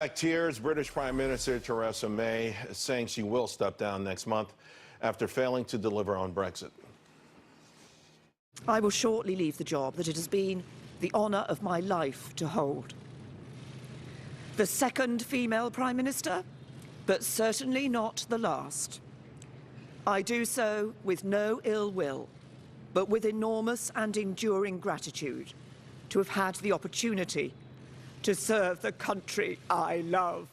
Tears, British Prime Minister Theresa May is saying she will step down next month after failing to deliver on Brexit. I will shortly leave the job that it has been the honour of my life to hold. The second female Prime Minister, but certainly not the last. I do so with no ill will, but with enormous and enduring gratitude to have had the opportunity to serve the country I love.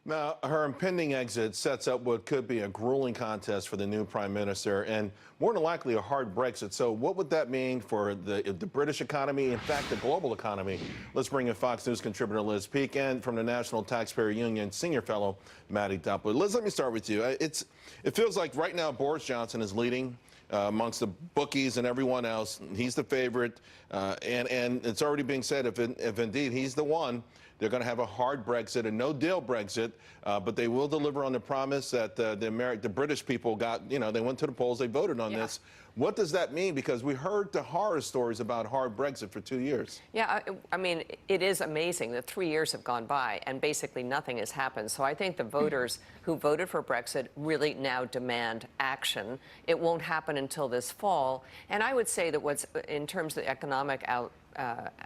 Now, her impending exit sets up what could be a grueling contest for the new Prime Minister and more than likely a hard Brexit. So what would that mean for the British economy, in fact, the global economy? Let's bring in Fox News contributor Liz Peek and from the National Taxpayer Union senior fellow Mattie Duppler. Liz, let me start with you. It feels like right now Boris Johnson is leading amongst the bookies and everyone else. He's the favorite, and it's already being said if indeed he's the one, they're going to have a hard Brexit, a no-deal Brexit, but they will deliver on the promise that the British people got. You know, they went to the polls, they voted on this. What does that mean? Because we heard the horror stories about hard Brexit for 2 years. Yeah, I mean, it is amazing that 3 years have gone by and basically nothing has happened. So I think the voters who voted for Brexit really now demand action. It won't happen until this fall. And I would say that what's in terms of the economic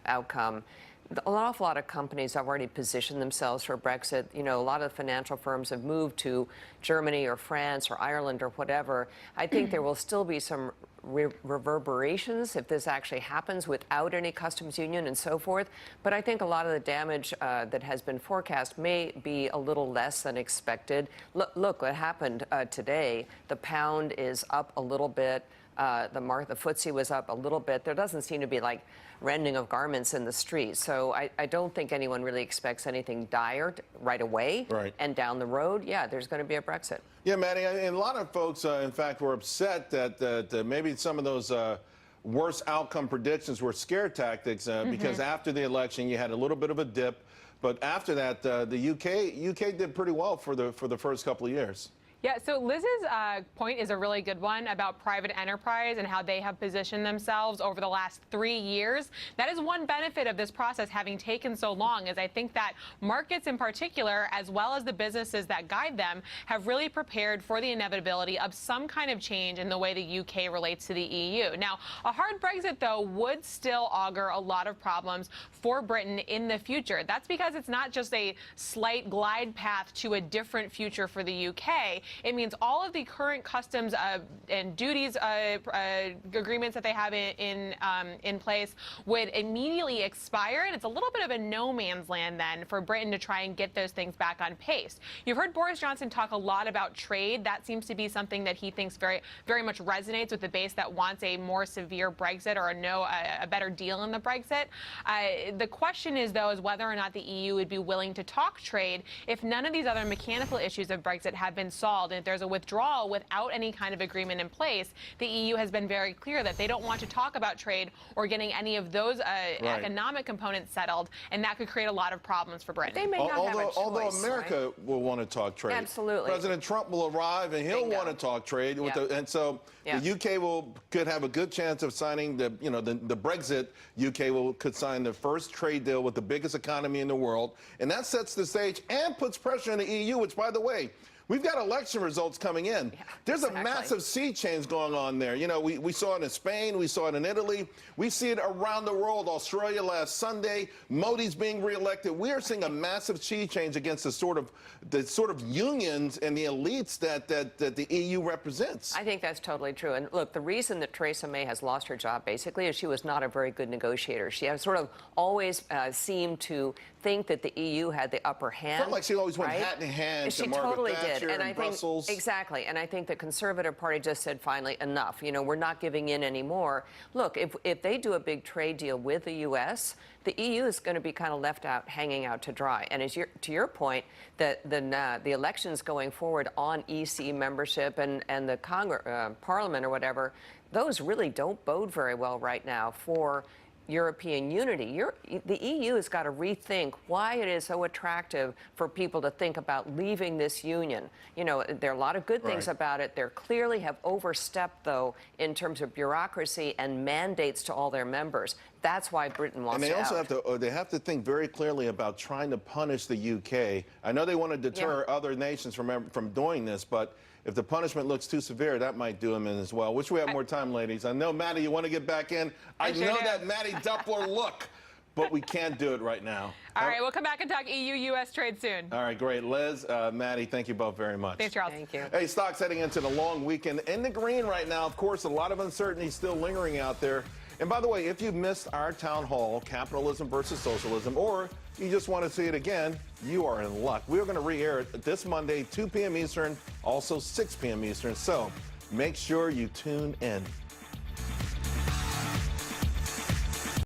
outcome, an awful lot of companies have already positioned themselves for Brexit. You know, a lot of the financial firms have moved to Germany or France or Ireland or whatever. I think there will still be some reverberations if this actually happens without any customs union and so forth. But I think a lot of the damage that has been forecast may be a little less than expected. Look what happened today. The pound is up a little bit. The FTSE was up a little bit. There doesn't seem to be like rending of garments in the street. So I don't think anyone really expects anything dire right away. Right. And down the road, yeah, there's going to be a Brexit. Yeah, Mattie, and a lot of folks, in fact, were upset that maybe some of those worst outcome predictions were scare tactics because after the election you had a little bit of a dip, but after that the UK did pretty well for the first couple of years. Yeah, so Liz's point is a really good one about private enterprise and how they have positioned themselves over the last 3 years. That is one benefit of this process having taken so long, is I think that markets in particular, as well as the businesses that guide them, have really prepared for the inevitability of some kind of change in the way the UK relates to the EU. Now, a hard Brexit, though, would still augur a lot of problems for Britain in the future. That's because it's not just a slight glide path to a different future for the UK. It means all of the current customs and duties agreements that they have in place would immediately expire, and it's a little bit of a no man's land then for Britain to try and get those things back on pace. You've heard Boris Johnson talk a lot about trade. That seems to be something that he thinks very much resonates with the base that wants a more severe Brexit or a better deal in the Brexit. The question is, though, is whether or not the EU would be willing to talk trade if none of these other mechanical issues of Brexit have been solved. And if there's a withdrawal without any kind of agreement in place, the EU has been very clear that they don't want to talk about trade or getting any of those economic components settled, and that could create a lot of problems for Britain. They may not have a choice, although America will want to talk trade. Absolutely. President Trump will arrive and he'll want to talk trade. And so the UK could have a good chance of signing the Brexit. UK could sign the first trade deal with the biggest economy in the world, and that sets the stage and puts pressure on the EU, which, by the way, we've got election results coming in. Yeah, there's a massive sea change going on there. You know, we saw it in Spain, we saw it in Italy, we see it around the world. Australia last Sunday, Modi's being reelected. We are seeing a massive sea change against the sort of unions and the elites that the EU represents. I think that's totally true. And look, the reason that Theresa May has lost her job basically is she was not a very good negotiator. She has sort of always seemed to think that the EU had the upper hand. Felt like she always went hat in hand to Margaret Thatcher and Brussels. Exactly. And I think the Conservative Party just said, finally, enough. You know, we're not giving in anymore. Look, if they do a big trade deal with the U.S., the EU is going to be kind of left out, hanging out to dry. And to your point, the elections going forward on EC membership and the Parliament or whatever, those really don't bode very well right now for European unity. The EU has got to rethink why it is so attractive for people to think about leaving this union. You know, there are a lot of good things about it. They clearly have overstepped, though, in terms of bureaucracy and mandates to all their members. That's why Britain wants to. And they also have to think very clearly about trying to punish the UK. I know they want to deter other nations from doing this, but if the punishment looks too severe, that might do them in as well. Wish we had more time, ladies. I know, Mattie, you want to get back in. I sure know do. that Mattie Duppler look, but we can't do it right now. All right, we'll come back and talk EU-US trade soon. All right, great. Liz, Mattie, thank you both very much. Thanks, Charles. Thank you. Hey, stocks heading into the long weekend in the green right now. Of course, a lot of uncertainty still lingering out there. And by the way, if you missed our town hall, Capitalism versus Socialism, or you just want to see it again, you are in luck. We are going to re-air it this Monday, 2 p.m. Eastern, also 6 p.m. Eastern. So make sure you tune in.